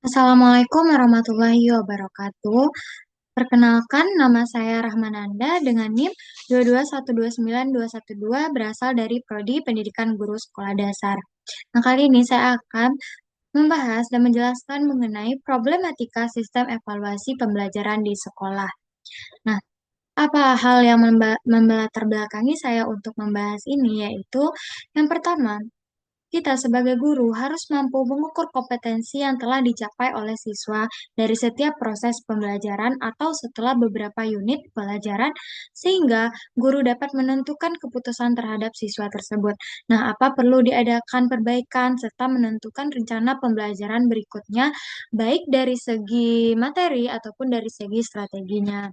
Assalamualaikum warahmatullahi wabarakatuh. Perkenalkan, nama saya Rahmananda dengan NIM 2212922 berasal dari Prodi Pendidikan Guru Sekolah Dasar. Nah, kali ini saya akan membahas dan menjelaskan mengenai problematika sistem evaluasi pembelajaran di sekolah. Nah, apa hal yang melatar belakangi saya untuk membahas ini, yaitu yang pertama, kita sebagai guru harus mampu mengukur kompetensi yang telah dicapai oleh siswa dari setiap proses pembelajaran atau setelah beberapa unit pelajaran, sehingga guru dapat menentukan keputusan terhadap siswa tersebut. Nah, apa perlu diadakan perbaikan serta menentukan rencana pembelajaran berikutnya, baik dari segi materi ataupun dari segi strateginya.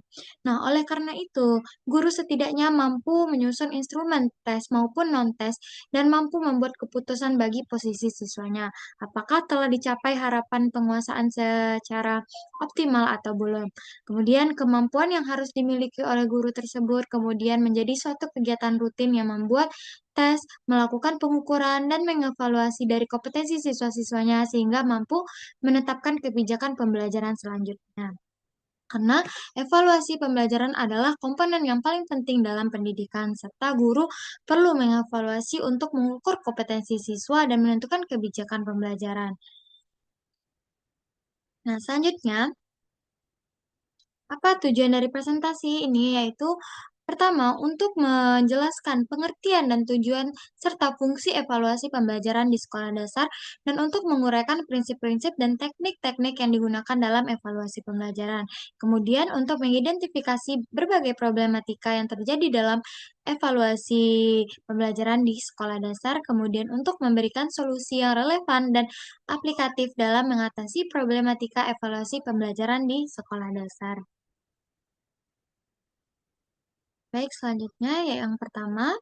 Nah, oleh karena itu, guru setidaknya mampu menyusun instrumen tes maupun non-tes dan mampu membuat keputusan bagi posisi siswanya. Apakah telah dicapai harapan penguasaan secara optimal atau belum? Kemudian kemampuan yang harus dimiliki oleh guru tersebut kemudian menjadi suatu kegiatan rutin yang membuat tes, melakukan pengukuran, dan mengevaluasi dari kompetensi siswa-siswanya sehingga mampu menetapkan kebijakan pembelajaran selanjutnya. Karena evaluasi pembelajaran adalah komponen yang paling penting dalam pendidikan, serta guru perlu mengevaluasi untuk mengukur kompetensi siswa dan menentukan kebijakan pembelajaran. Nah, selanjutnya, apa tujuan dari presentasi ini? Yaitu pertama, untuk menjelaskan pengertian dan tujuan serta fungsi evaluasi pembelajaran di sekolah dasar dan untuk menguraikan prinsip-prinsip dan teknik-teknik yang digunakan dalam evaluasi pembelajaran. Kemudian untuk mengidentifikasi berbagai problematika yang terjadi dalam evaluasi pembelajaran di sekolah dasar, kemudian untuk memberikan solusi yang relevan dan aplikatif dalam mengatasi problematika evaluasi pembelajaran di sekolah dasar. Baik, selanjutnya yang pertama,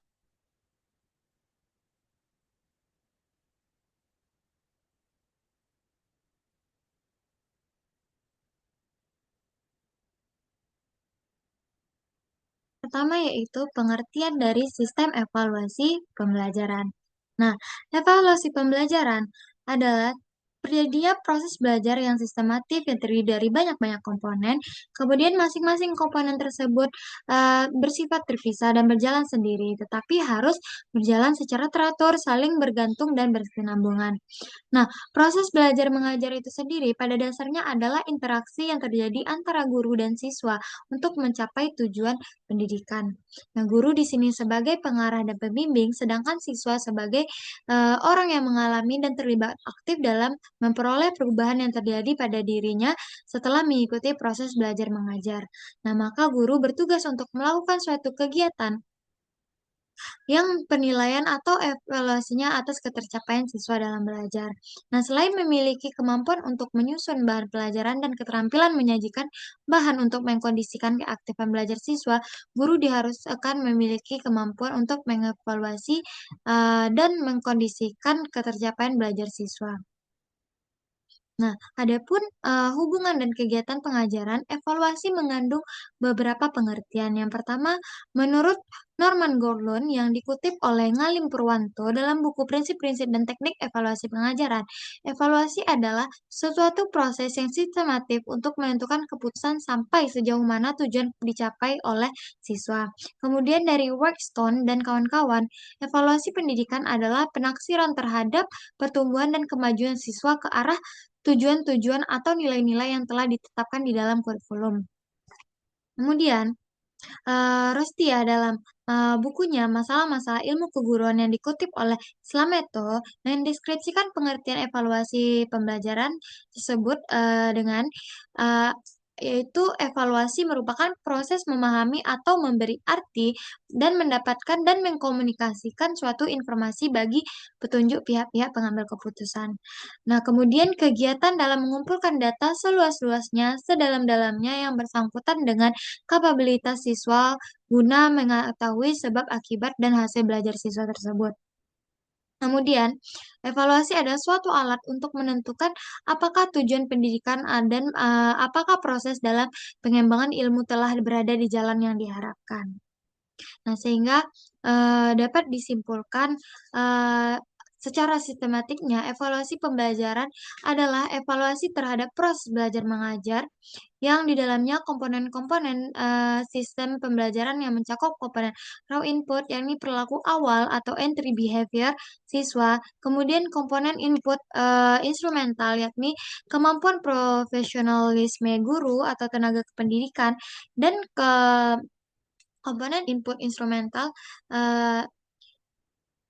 yaitu pengertian dari sistem evaluasi pembelajaran. Nah, evaluasi pembelajaran adalah terjadinya proses belajar yang sistematif yang terdiri dari banyak-banyak komponen, kemudian masing-masing komponen tersebut bersifat terpisah dan berjalan sendiri, tetapi harus berjalan secara teratur, saling bergantung dan berkesinambungan. Nah, proses belajar mengajar itu sendiri pada dasarnya adalah interaksi yang terjadi antara guru dan siswa untuk mencapai tujuan pendidikan. Nah, guru di sini sebagai pengarah dan pembimbing, sedangkan siswa sebagai orang yang mengalami dan terlibat aktif dalam memperoleh perubahan yang terjadi pada dirinya setelah mengikuti proses belajar mengajar. Nah, maka guru bertugas untuk melakukan suatu kegiatan yang penilaian atau evaluasinya atas ketercapaian siswa dalam belajar. Nah, selain memiliki kemampuan untuk menyusun bahan pelajaran dan keterampilan menyajikan bahan untuk mengkondisikan keaktifan belajar siswa, guru diharuskan memiliki kemampuan untuk mengevaluasi dan mengkondisikan ketercapaian belajar siswa. Nah, adapun hubungan dan kegiatan pengajaran, evaluasi mengandung beberapa pengertian. Yang pertama, menurut Norman Gordon yang dikutip oleh Ngalim Purwanto dalam buku Prinsip-Prinsip dan Teknik Evaluasi Pengajaran, evaluasi adalah suatu proses yang sistematif untuk menentukan keputusan sampai sejauh mana tujuan dicapai oleh siswa. Kemudian dari Workstone dan kawan-kawan, evaluasi pendidikan adalah penaksiran terhadap pertumbuhan dan kemajuan siswa ke arah tujuan-tujuan atau nilai-nilai yang telah ditetapkan di dalam kurikulum. Kemudian, Rostia dalam bukunya Masalah-Masalah Ilmu Keguruan yang dikutip oleh Slameto mendeskripsikan pengertian evaluasi pembelajaran tersebut dengan eh, yaitu evaluasi merupakan proses memahami atau memberi arti dan mendapatkan dan mengkomunikasikan suatu informasi bagi petunjuk pihak-pihak pengambil keputusan. Nah, kemudian kegiatan dalam mengumpulkan data seluas-luasnya, sedalam-dalamnya yang bersangkutan dengan kapabilitas siswa guna mengetahui sebab akibat dan hasil belajar siswa tersebut. Kemudian, evaluasi adalah suatu alat untuk menentukan apakah tujuan pendidikan dan apakah proses dalam pengembangan ilmu telah berada di jalan yang diharapkan. Nah, sehingga dapat disimpulkan eh, Secara sistematiknya, evaluasi pembelajaran adalah evaluasi terhadap proses belajar mengajar yang di dalamnya komponen-komponen sistem pembelajaran yang mencakup komponen raw input, yakni perilaku awal atau entry behavior siswa, kemudian komponen input instrumental, yakni kemampuan profesionalisme guru atau tenaga kependidikan, dan komponen input instrumental eh,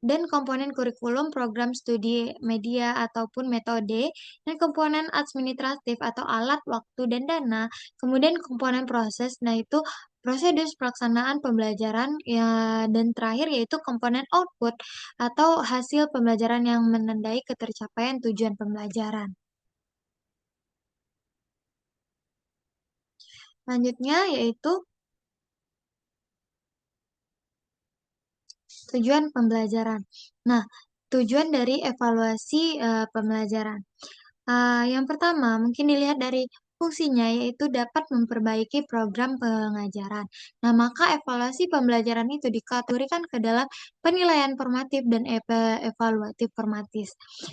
dan komponen kurikulum, program studi media ataupun metode, dan komponen administratif atau alat, waktu, dan dana, kemudian komponen proses, nah itu prosedur pelaksanaan pembelajaran, ya, dan terakhir yaitu komponen output atau hasil pembelajaran yang menandai ketercapaian tujuan pembelajaran. Selanjutnya yaitu tujuan pembelajaran. Nah, tujuan dari evaluasi pembelajaran. Yang pertama, mungkin dilihat dari fungsinya, yaitu dapat memperbaiki program pengajaran. Nah, maka evaluasi pembelajaran itu dikategorikan ke dalam penilaian formatif dan evaluatif formatif,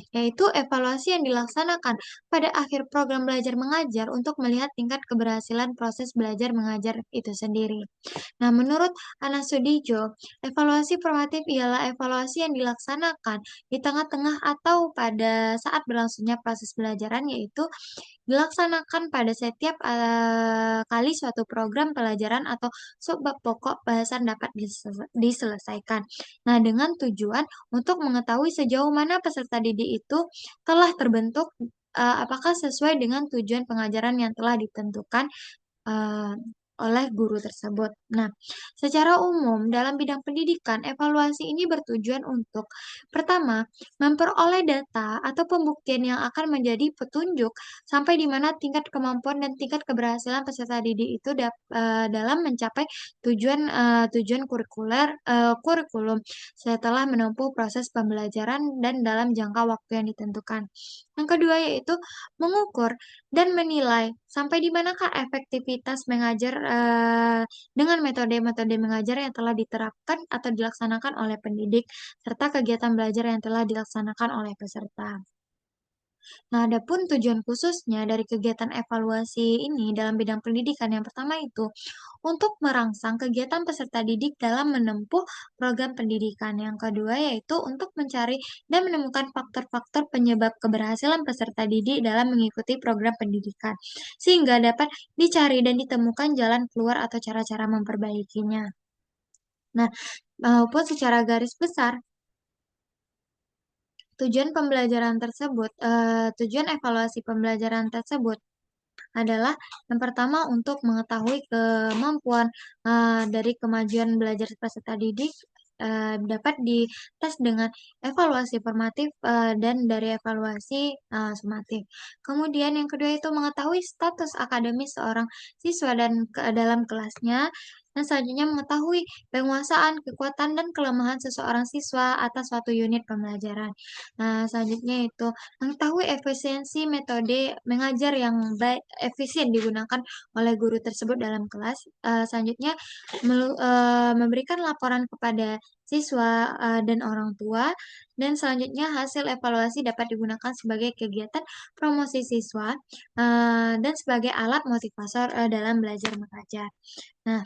yaitu evaluasi yang dilaksanakan pada akhir program belajar mengajar untuk melihat tingkat keberhasilan proses belajar mengajar itu sendiri. Nah, menurut Ana Sudijo, evaluasi formatif ialah evaluasi yang dilaksanakan di tengah-tengah atau pada saat berlangsungnya proses belajaran, yaitu dilaksanakan pada setiap kali suatu program pelajaran atau subbab pokok bahasan dapat diselesaikan. Nah, dengan tujuan untuk mengetahui sejauh mana peserta didik itu telah terbentuk, apakah sesuai dengan tujuan pengajaran yang telah ditentukan eh, oleh guru tersebut. Nah, secara umum dalam bidang pendidikan, evaluasi ini bertujuan untuk pertama, memperoleh data atau pembuktian yang akan menjadi petunjuk sampai di mana tingkat kemampuan dan tingkat keberhasilan peserta didik itu dalam mencapai tujuan kurikulum setelah menempuh proses pembelajaran dan dalam jangka waktu yang ditentukan. Yang kedua yaitu mengukur dan menilai sampai di manakah efektivitas mengajar dengan metode-metode mengajar yang telah diterapkan atau dilaksanakan oleh pendidik, serta kegiatan belajar yang telah dilaksanakan oleh peserta. Nah, adapun tujuan khususnya dari kegiatan evaluasi ini dalam bidang pendidikan, yang pertama itu untuk merangsang kegiatan peserta didik dalam menempuh program pendidikan. Yang kedua yaitu untuk mencari dan menemukan faktor-faktor penyebab keberhasilan peserta didik dalam mengikuti program pendidikan, sehingga dapat dicari dan ditemukan jalan keluar atau cara-cara memperbaikinya. Nah, maupun secara garis besar, tujuan evaluasi pembelajaran tersebut adalah yang pertama untuk mengetahui kemampuan dari kemajuan belajar peserta didik dapat dites dengan evaluasi formatif dan dari evaluasi sumatif. Kemudian yang kedua itu mengetahui status akademis seorang siswa dan dalam kelasnya. Dan selanjutnya mengetahui penguasaan, kekuatan, dan kelemahan seseorang siswa atas suatu unit pembelajaran. Nah, selanjutnya itu mengetahui efisiensi metode mengajar yang baik, efisien digunakan oleh guru tersebut dalam kelas. Selanjutnya memberikan laporan kepada siswa dan orang tua. Dan selanjutnya hasil evaluasi dapat digunakan sebagai kegiatan promosi siswa dan sebagai alat motivator dalam belajar mengajar. Nah,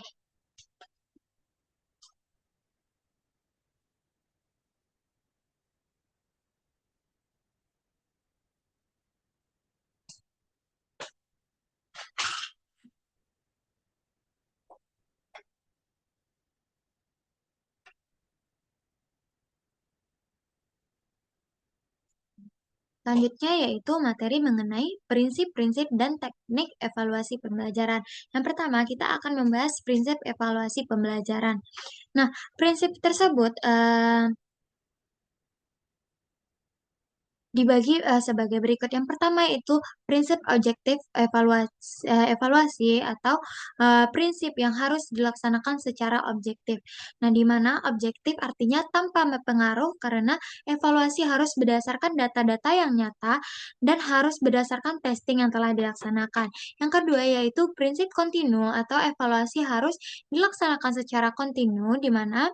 selanjutnya yaitu materi mengenai prinsip-prinsip dan teknik evaluasi pembelajaran. Yang pertama, kita akan membahas prinsip evaluasi pembelajaran. Nah, prinsip tersebut dibagi sebagai berikut. Yang pertama itu prinsip objektif evaluasi atau prinsip yang harus dilaksanakan secara objektif. Nah, di mana objektif artinya tanpa pengaruh karena evaluasi harus berdasarkan data-data yang nyata dan harus berdasarkan testing yang telah dilaksanakan. Yang kedua yaitu prinsip kontinu atau evaluasi harus dilaksanakan secara kontinu di mana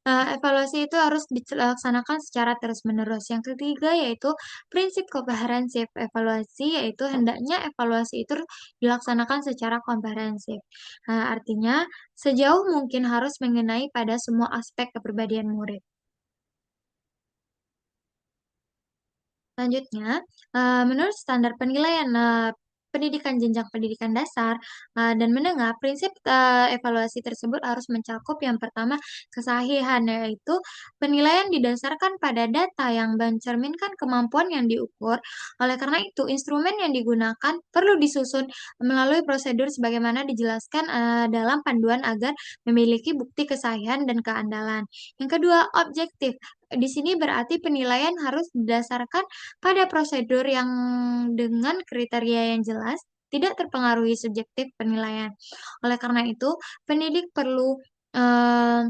Evaluasi itu harus dilaksanakan secara terus-menerus. Yang ketiga yaitu prinsip komprehensif evaluasi, yaitu hendaknya evaluasi itu dilaksanakan secara komprehensif. Artinya sejauh mungkin harus mengenai pada semua aspek kepribadian murid. Selanjutnya, menurut standar penilaian pendidikan jenjang pendidikan dasar dan menengah, prinsip evaluasi tersebut harus mencakup yang pertama kesahihan, yaitu penilaian didasarkan pada data yang mencerminkan kemampuan yang diukur. Oleh karena itu, instrumen yang digunakan perlu disusun melalui prosedur sebagaimana dijelaskan dalam panduan agar memiliki bukti kesahihan dan keandalan. Yang kedua, objektif. Di sini berarti penilaian harus didasarkan pada prosedur yang dengan kriteria yang jelas, tidak terpengaruhi subjektif penilaian. Oleh karena itu, pendidik perlu eh,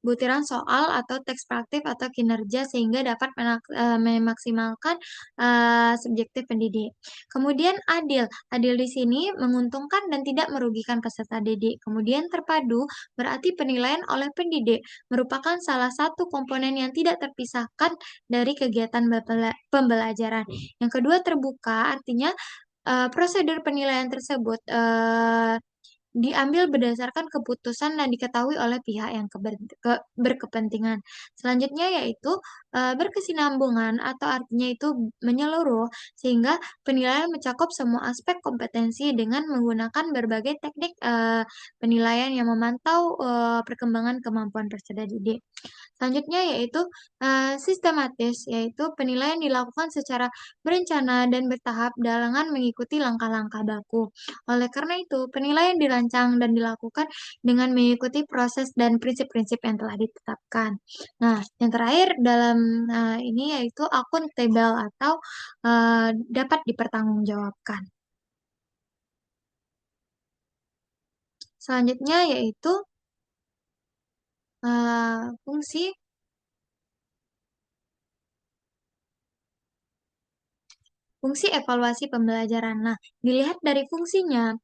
butiran soal atau teks praktik atau kinerja sehingga dapat memaksimalkan subjektif pendidik. Kemudian adil. Adil di sini menguntungkan dan tidak merugikan peserta didik. Kemudian terpadu berarti penilaian oleh pendidik merupakan salah satu komponen yang tidak terpisahkan dari kegiatan pembelajaran. Yang kedua terbuka, artinya prosedur penilaian tersebut diambil berdasarkan keputusan dan diketahui oleh pihak yang berkepentingan. Selanjutnya yaitu berkesinambungan atau artinya itu menyeluruh sehingga penilaian mencakup semua aspek kompetensi dengan menggunakan berbagai teknik penilaian yang memantau perkembangan kemampuan peserta didik. Selanjutnya yaitu sistematis, yaitu penilaian dilakukan secara berencana dan bertahap dengan mengikuti langkah-langkah baku. Oleh karena itu, penilaian dirancang dan dilakukan dengan mengikuti proses dan prinsip-prinsip yang telah ditetapkan. Nah, yang terakhir dalam ini yaitu akuntabel atau dapat dipertanggungjawabkan. Selanjutnya yaitu fungsi fungsi evaluasi pembelajaran. Nah, dilihat dari fungsinya,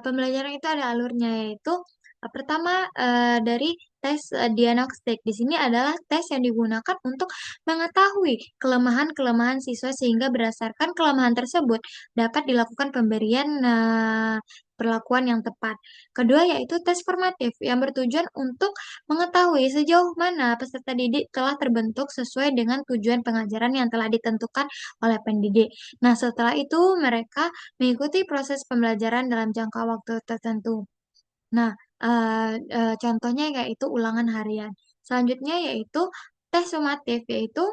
pembelajaran itu ada alurnya, yaitu pertama dari tes diagnostik. Di sini adalah tes yang digunakan untuk mengetahui kelemahan-kelemahan siswa sehingga berdasarkan kelemahan tersebut dapat dilakukan pemberian perlakuan yang tepat. Kedua yaitu tes formatif yang bertujuan untuk mengetahui sejauh mana peserta didik telah terbentuk sesuai dengan tujuan pengajaran yang telah ditentukan oleh pendidik. Nah, setelah itu mereka mengikuti proses pembelajaran dalam jangka waktu tertentu. Nah, contohnya yaitu ulangan harian. Selanjutnya yaitu tes sumatif, yaitu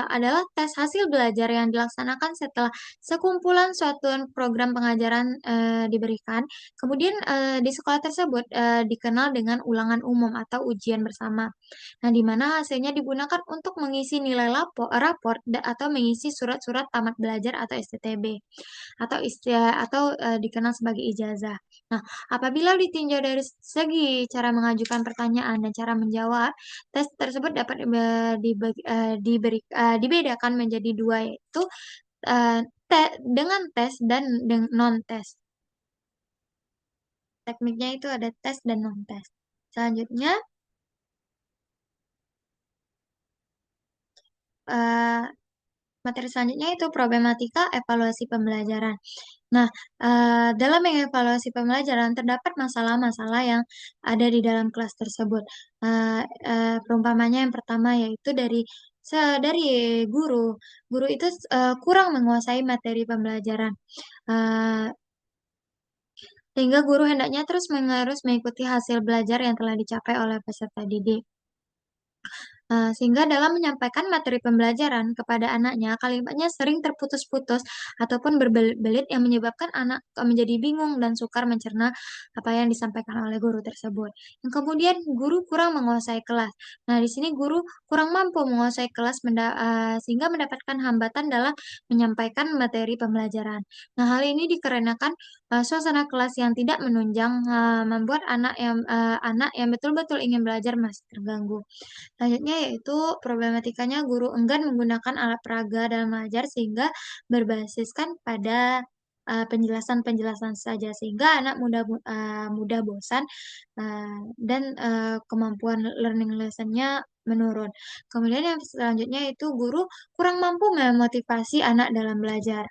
adalah tes hasil belajar yang dilaksanakan setelah sekumpulan satuan program pengajaran diberikan. Kemudian di sekolah tersebut dikenal dengan ulangan umum atau ujian bersama. Nah, di mana hasilnya digunakan untuk mengisi nilai raport atau mengisi surat-surat tamat belajar atau STTB atau dikenal sebagai ijazah. Nah, apabila ditinjau dari segi cara mengajukan pertanyaan dan cara menjawab, tes tersebut dapat dibedakan menjadi dua, yaitu dengan tes dan non-tes. Tekniknya itu ada tes dan non-tes. Selanjutnya, eh, materi selanjutnya itu problematika evaluasi pembelajaran. Nah, dalam mengevaluasi pembelajaran terdapat masalah-masalah yang ada di dalam kelas tersebut. Perumpamannya yang pertama yaitu dari guru. Guru itu kurang menguasai materi pembelajaran. Eh, Sehingga guru hendaknya terus harus mengikuti hasil belajar yang telah dicapai oleh peserta didik. Sehingga dalam menyampaikan materi pembelajaran kepada anaknya, kalimatnya sering terputus-putus ataupun berbelit-belit yang menyebabkan anak menjadi bingung dan sukar mencerna apa yang disampaikan oleh guru tersebut. Yang kemudian guru kurang menguasai kelas. Nah, di sini guru kurang mampu menguasai kelas sehingga mendapatkan hambatan dalam menyampaikan materi pembelajaran. Nah, hal ini dikarenakan suasana kelas yang tidak menunjang membuat anak yang betul-betul ingin belajar masih terganggu. Selanjutnya yaitu problematikanya guru enggan menggunakan alat peraga dalam mengajar sehingga berbasiskan pada penjelasan-penjelasan saja sehingga anak mudah bosan, dan, kemampuan learning lesson-nya menurun. Kemudian yang selanjutnya itu guru kurang mampu memotivasi anak dalam belajar.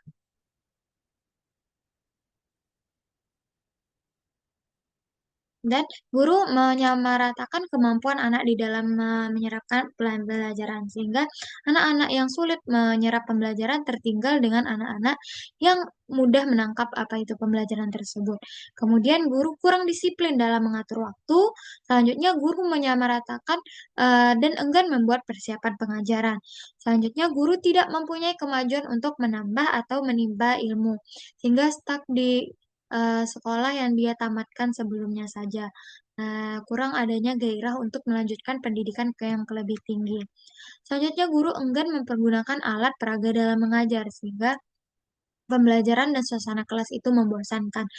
Dan guru menyamaratakan kemampuan anak di dalam menyerapkan pembelajaran, sehingga anak-anak yang sulit menyerap pembelajaran tertinggal dengan anak-anak yang mudah menangkap apa itu pembelajaran tersebut. Kemudian guru kurang disiplin dalam mengatur waktu, selanjutnya guru menyamaratakan, dan enggan membuat persiapan pengajaran. Selanjutnya guru tidak mempunyai kemajuan untuk menambah atau menimba ilmu, sehingga stuck di sekolah yang dia tamatkan sebelumnya saja. Kurang adanya gairah untuk melanjutkan pendidikan yang lebih tinggi. Selanjutnya, guru enggan mempergunakan alat peraga dalam mengajar, sehingga pembelajaran dan suasana kelas itu membosankan.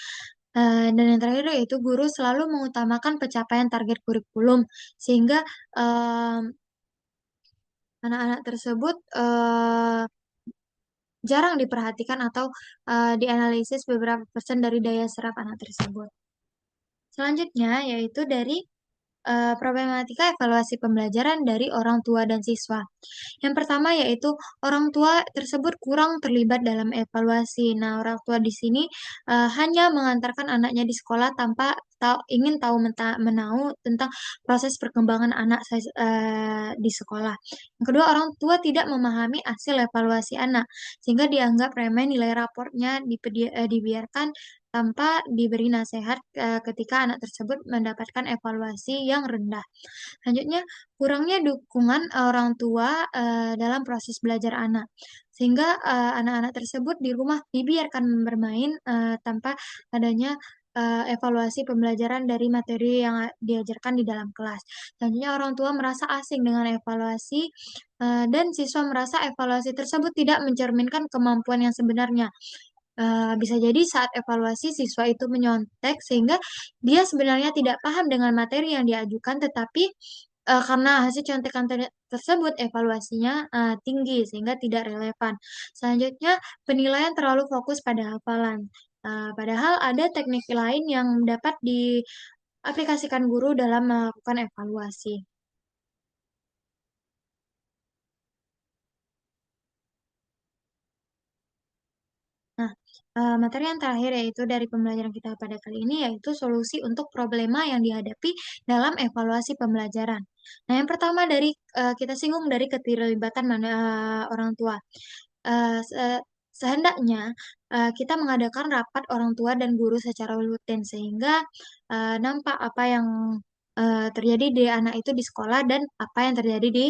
Dan yang terakhir yaitu guru selalu mengutamakan pencapaian target kurikulum, sehingga, anak-anak tersebut, jarang diperhatikan atau, dianalisis beberapa persen dari daya serap anak tersebut. Selanjutnya yaitu dari, problematika evaluasi pembelajaran dari orang tua dan siswa. Yang pertama yaitu orang tua tersebut kurang terlibat dalam evaluasi. Nah, orang tua di sini, hanya mengantarkan anaknya di sekolah tanpa ingin tahu menahu tentang proses perkembangan anak di sekolah. Yang kedua, orang tua tidak memahami hasil evaluasi anak, sehingga dianggap remeh nilai raportnya dibiarkan tanpa diberi nasihat, ketika anak tersebut mendapatkan evaluasi yang rendah. Selanjutnya, kurangnya dukungan orang tua, dalam proses belajar anak. Sehingga, anak-anak tersebut di rumah dibiarkan bermain, tanpa adanya, evaluasi pembelajaran dari materi yang diajarkan di dalam kelas. Selanjutnya, orang tua merasa asing dengan evaluasi, dan siswa merasa evaluasi tersebut tidak mencerminkan kemampuan yang sebenarnya. Bisa jadi saat evaluasi siswa itu menyontek sehingga dia sebenarnya tidak paham dengan materi yang diajukan, tetapi, karena hasil contekan tersebut evaluasinya, tinggi sehingga tidak relevan. Selanjutnya, penilaian terlalu fokus pada hafalan, padahal ada teknik lain yang dapat diaplikasikan guru dalam melakukan evaluasi. Nah, materi yang terakhir yaitu dari pembelajaran kita pada kali ini yaitu solusi untuk problema yang dihadapi dalam evaluasi pembelajaran. Nah, yang pertama dari, kita singgung dari keterlibatan orang tua. Eee, sehendaknya, kita mengadakan rapat orang tua dan guru secara rutin sehingga, nampak apa yang, terjadi di anak itu di sekolah dan apa yang terjadi di,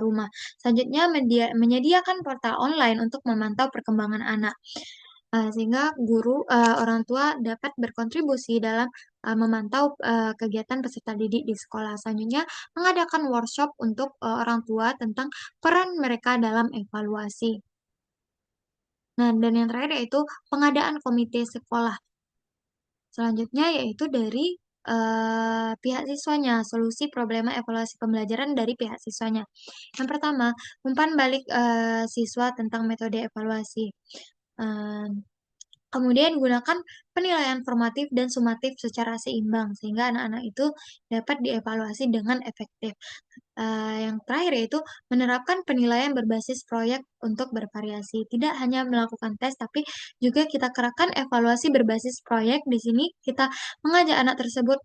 rumah. Selanjutnya menyediakan portal online untuk memantau perkembangan anak. Sehingga guru, orang tua dapat berkontribusi dalam, memantau, kegiatan peserta didik di sekolah. Selanjutnya, mengadakan workshop untuk, orang tua tentang peran mereka dalam evaluasi. Nah, dan yang terakhir yaitu pengadaan komite sekolah. Selanjutnya yaitu dari, pihak siswanya, solusi problema evaluasi pembelajaran dari pihak siswanya. Yang pertama, umpan balik, siswa tentang metode evaluasi. Eee Kemudian gunakan penilaian formatif dan sumatif secara seimbang, sehingga anak-anak itu dapat dievaluasi dengan efektif. Yang terakhir yaitu menerapkan penilaian berbasis proyek untuk bervariasi. Tidak hanya melakukan tes, tapi juga kita kerahkan evaluasi berbasis proyek. Di sini kita mengajak anak tersebut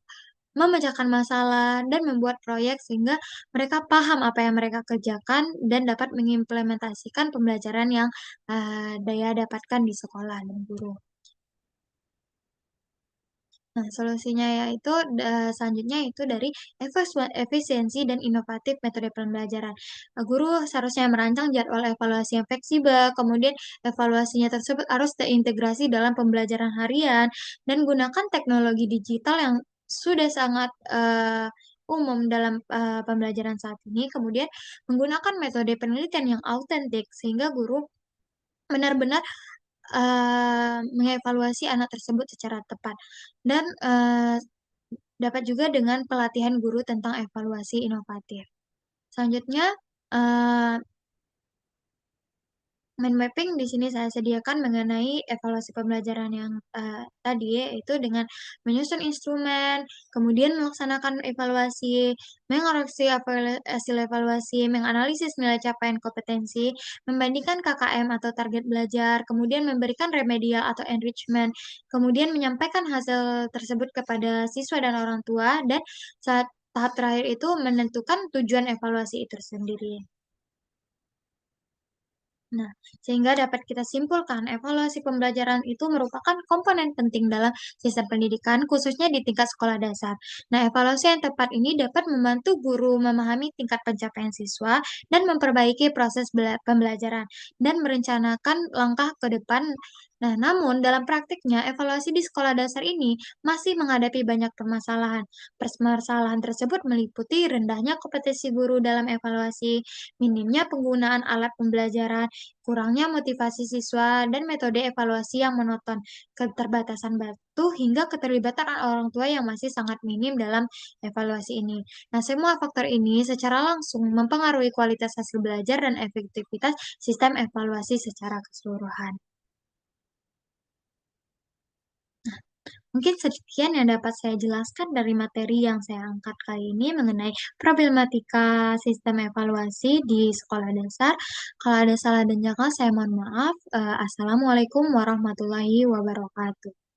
memecahkan masalah dan membuat proyek sehingga mereka paham apa yang mereka kerjakan dan dapat mengimplementasikan pembelajaran yang, dia dapatkan di sekolah dan guru. Nah, solusinya yaitu selanjutnya itu dari efisiensi dan inovatif metode pembelajaran. Guru seharusnya merancang jadwal evaluasi yang fleksibel, kemudian evaluasinya tersebut harus terintegrasi dalam pembelajaran harian, dan gunakan teknologi digital yang sudah sangat, umum dalam, pembelajaran saat ini. Kemudian menggunakan metode penelitian yang autentik, sehingga guru benar-benar mengevaluasi anak tersebut secara tepat dan, dapat juga dengan pelatihan guru tentang evaluasi inovatif. Selanjutnya, eee, Mind mapping di sini saya sediakan mengenai evaluasi pembelajaran yang, tadi, yaitu dengan menyusun instrumen, kemudian melaksanakan evaluasi, mengoreksi hasil evaluasi, menganalisis nilai capaian kompetensi, membandingkan KKM atau target belajar, kemudian memberikan remedial atau enrichment, kemudian menyampaikan hasil tersebut kepada siswa dan orang tua, dan saat tahap terakhir itu menentukan tujuan evaluasi itu sendiri. Nah, sehingga dapat kita simpulkan, evaluasi pembelajaran itu merupakan komponen penting dalam sistem pendidikan, khususnya di tingkat sekolah dasar. Nah, evaluasi yang tepat ini dapat membantu guru memahami tingkat pencapaian siswa dan memperbaiki proses pembelajaran dan merencanakan langkah ke depan. Nah, namun dalam praktiknya, evaluasi di sekolah dasar ini masih menghadapi banyak permasalahan. Permasalahan tersebut meliputi rendahnya kompetensi guru dalam evaluasi, minimnya penggunaan alat pembelajaran, kurangnya motivasi siswa, dan metode evaluasi yang monoton, keterbatasan batu, hingga keterlibatan orang tua yang masih sangat minim dalam evaluasi ini. Nah, semua faktor ini secara langsung mempengaruhi kualitas hasil belajar dan efektivitas sistem evaluasi secara keseluruhan. Mungkin sekian yang dapat saya jelaskan dari materi yang saya angkat kali ini mengenai problematika sistem evaluasi di sekolah dasar. Kalau ada salah dan janggal, saya mohon maaf. Assalamualaikum warahmatullahi wabarakatuh.